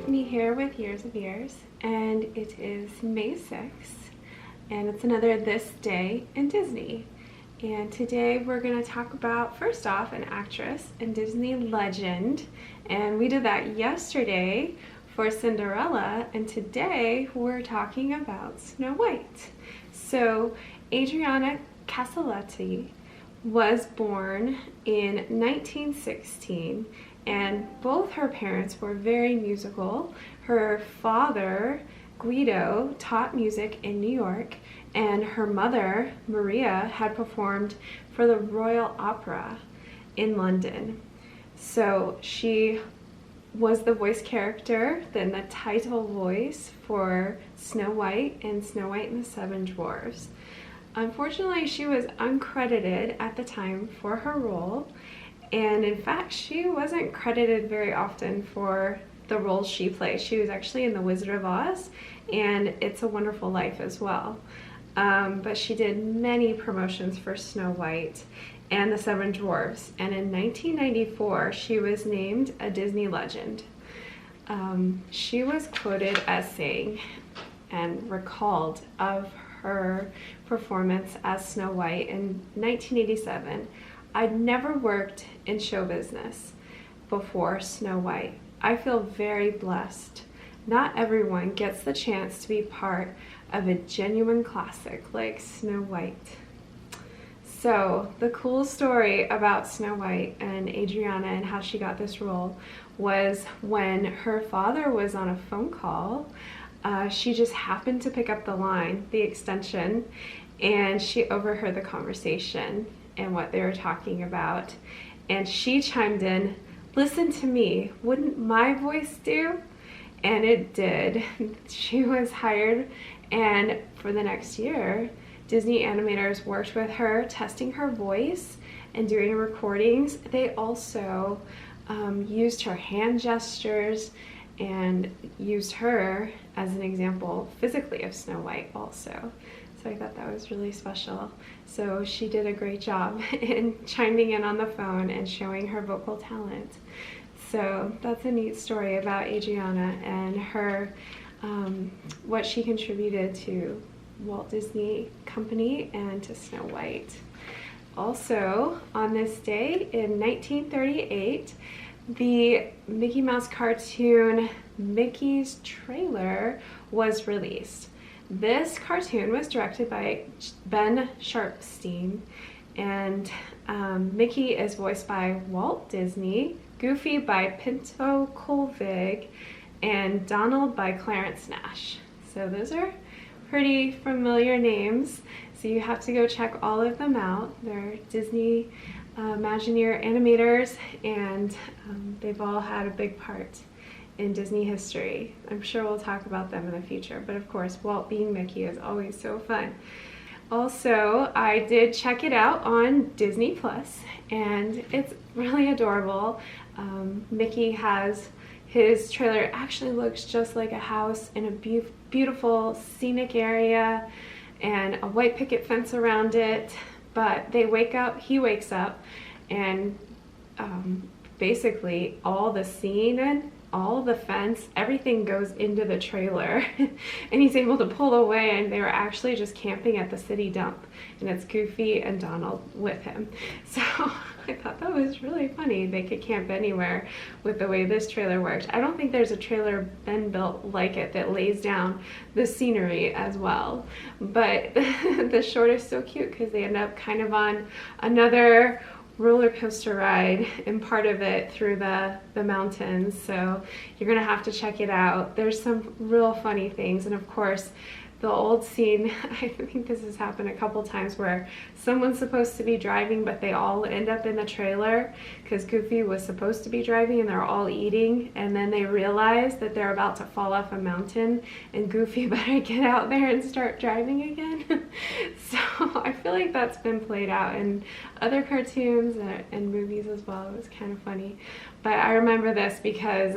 Tiffany here with Years of Years, and it is May 6th, and it's another This Day in Disney. And today we're going to talk about, first off, an actress in Disney Legend, and we did that yesterday for Cinderella, and today we're talking about Snow White. So Adriana Caselotti was born in 1916, and both her parents were very musical. Her father, Guido, taught music in New York, and her mother, Maria, had performed for the Royal Opera in London. So she was the voice character, then the title voice for Snow White and Snow White and the Seven Dwarfs. Unfortunately, she was uncredited at the time for her role, and in fact, she wasn't credited very often for the roles she played. She was actually in The Wizard of Oz and It's a Wonderful Life as well. But she did many promotions for Snow White and the Seven Dwarfs, and in 1994, she was named a Disney Legend. She was quoted as saying and recalled of her performance as Snow White in 1987, "I'd never worked in show business before Snow White. I feel very blessed. Not everyone gets the chance to be part of a genuine classic like Snow White." So the cool story about Snow White and Adriana and how she got this role was when her father was on a phone call, she just happened to pick up the line, the extension, and she overheard the conversation and what they were talking about. And she chimed in, "Listen to me, wouldn't my voice do?" And it did. She was hired, and for the next year, Disney animators worked with her, testing her voice and doing recordings. They also used her hand gestures and used her as an example physically of Snow White also. So I thought that was really special. So she did a great job in chiming in on the phone and showing her vocal talent. So that's a neat story about Adriana and her, what she contributed to Walt Disney Company and to Snow White. Also, on this day in 1938, the Mickey Mouse cartoon Mickey's Trailer was released. This cartoon was directed by Ben Sharpsteen, and Mickey is voiced by Walt Disney, Goofy by Pinto Colvig, and Donald by Clarence Nash. So those are pretty familiar names, so you have to go check all of them out. They're Disney Imagineer animators, and they've all had a big part in Disney history. I'm sure we'll talk about them in the future, but of course, Walt being Mickey is always so fun. Also, I did check it out on Disney Plus, and it's really adorable. Mickey has his trailer, actually looks just like a house in a beautiful scenic area and a white picket fence around it, but he wakes up, and basically all the scene and all the fence, everything goes into the trailer, and he's able to pull away, and they were actually just camping at the city dump, and it's Goofy and Donald with him. So I thought that was really funny. They could camp anywhere with the way this trailer worked. I don't think there's a trailer been built like it that lays down the scenery as well. But the short is so cute because they end up kind of on another roller coaster ride and part of it through the mountains. So you're gonna have to check it out. There's some real funny things, and of course the old scene, I think this has happened a couple times, where someone's supposed to be driving but they all end up in the trailer because Goofy was supposed to be driving and they're all eating, and then they realize that they're about to fall off a mountain and Goofy better get out there and start driving again. So I feel like that's been played out in other cartoons and movies as well. It was kind of funny. But I remember this because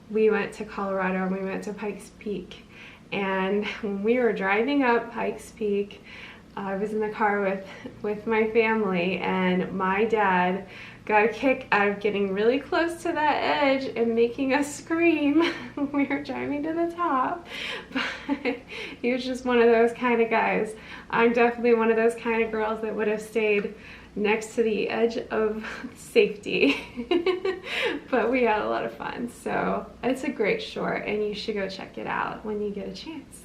we went to Colorado and we went to Pikes Peak. And when we were driving up Pikes Peak, I was in the car with my family, and my dad got a kick out of getting really close to that edge and making us scream when we were driving to the top. But he was just one of those kind of guys. I'm definitely one of those kind of girls that would have stayed next to the edge of safety. But we had a lot of fun. So it's a great short, and you should go check it out when you get a chance.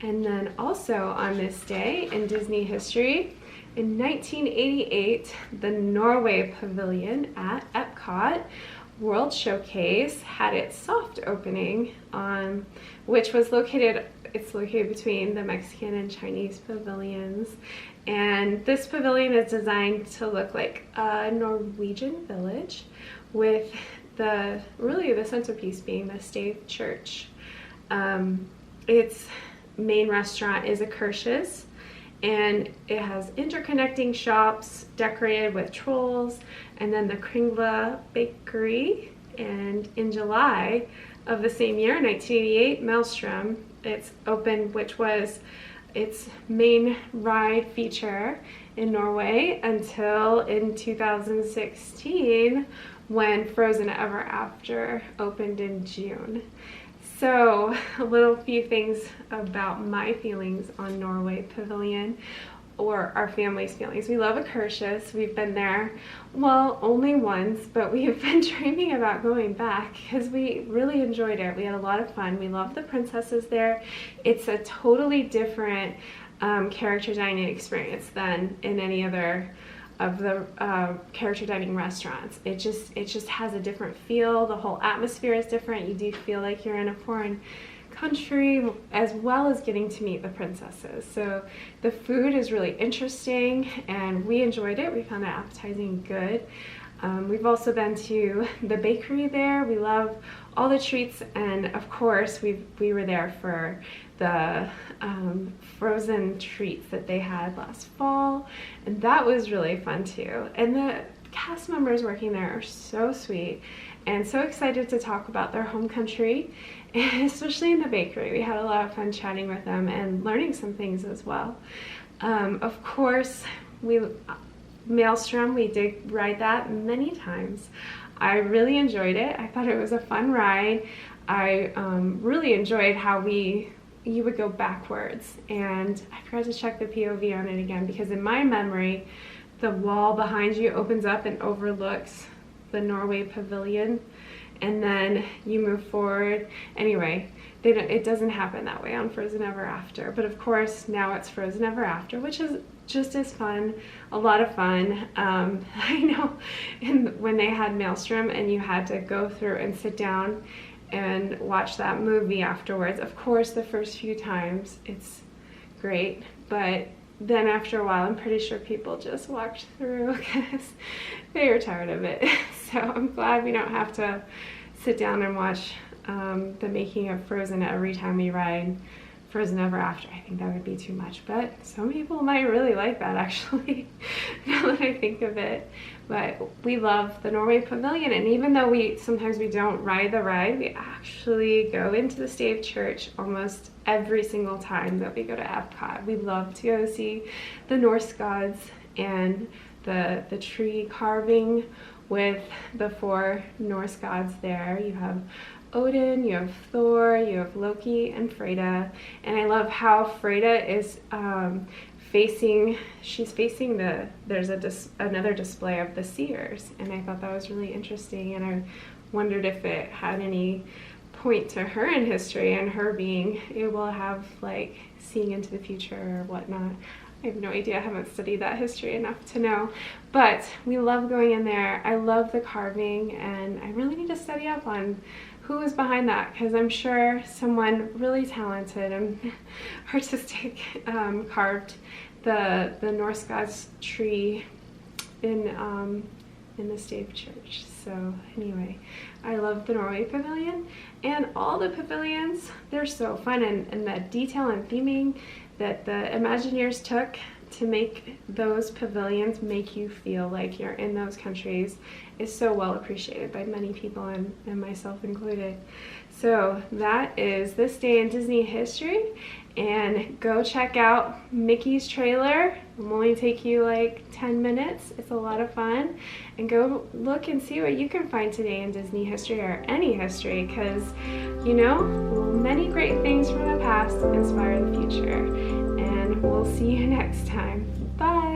And then also on this day in Disney history, in 1988, the Norway Pavilion at EPCOT World Showcase had its soft opening, which was located between the Mexican and Chinese pavilions. And this pavilion is designed to look like a Norwegian village, with the centerpiece being the Stave Church. Its main restaurant is Akershus, and it has interconnecting shops decorated with trolls, and then the Kringla Bakeri. And in July of the same year, 1988, Maelstrom, it's opened, which was its main ride feature in Norway until in 2016, when Frozen Ever After opened in June. So a few things about my feelings on Norway Pavilion, or our family's feelings. We love Akershus. We've been there, well, only once, but we have been dreaming about going back because we really enjoyed it. We had a lot of fun. We love the princesses there. It's a totally different character dining experience than in any other of the character dining restaurants. It just has a different feel. The whole atmosphere is different. You do feel like you're in a foreign country, as well as getting to meet the princesses. So the food is really interesting, and we enjoyed it. We found it appetizing and good. We've also been to the bakery there. We love all the treats, and of course we were there for the frozen treats that they had last fall, and that was really fun too. And the cast members working there are so sweet and so excited to talk about their home country, and especially in the bakery. We had a lot of fun chatting with them and learning some things as well. Of course, Maelstrom, we did ride that many times. I really enjoyed it. I thought it was a fun ride. I really enjoyed how you would go backwards, and I forgot to check the POV on it again, because in my memory the wall behind you opens up and overlooks the Norway Pavilion, and then you move forward. Anyway, it doesn't happen that way on Frozen Ever After, but of course now it's Frozen Ever After, which is just as fun, a lot of fun. I know when they had Maelstrom and you had to go through and sit down and watch that movie afterwards. Of course, the first few times it's great, but then after a while, I'm pretty sure people just walked through because they were tired of it. So I'm glad we don't have to sit down and watch the making of Frozen every time we ride Frozen Ever After. I think that would be too much, but some people might really like that, actually, now that I think of it. But we love the Norway Pavilion, and even though sometimes we don't ride the ride, we actually go into the Stave Church almost every single time that we go to EPCOT. We love to go see the Norse gods and the tree carving with the 4 Norse gods there. You have Odin, you have Thor, you have Loki, and Freyja. And I love how Freyja is facing there's another display of the seers, and I thought that was really interesting, and I wondered if it had any point to her in history and her being able to have, like, seeing into the future or whatnot. I have no idea. I haven't studied that history enough to know, but we love going in there. I love the carving, and I really need to study up on who is behind that, because I'm sure someone really talented and artistic carved the Norse gods tree in the Stave Church. So anyway, I love the Norway Pavilion, and all the pavilions, they're so fun, and the detail and theming that the Imagineers took to make those pavilions make you feel like you're in those countries is so well appreciated by many people, and myself included. So that is this day in Disney history, and go check out Mickey's trailer. It'll only take you like 10 minutes. It's a lot of fun, and go look and see what you can find today in Disney history, or any history, because you know, many great things from the past inspire the future. And we'll see you next time. Bye.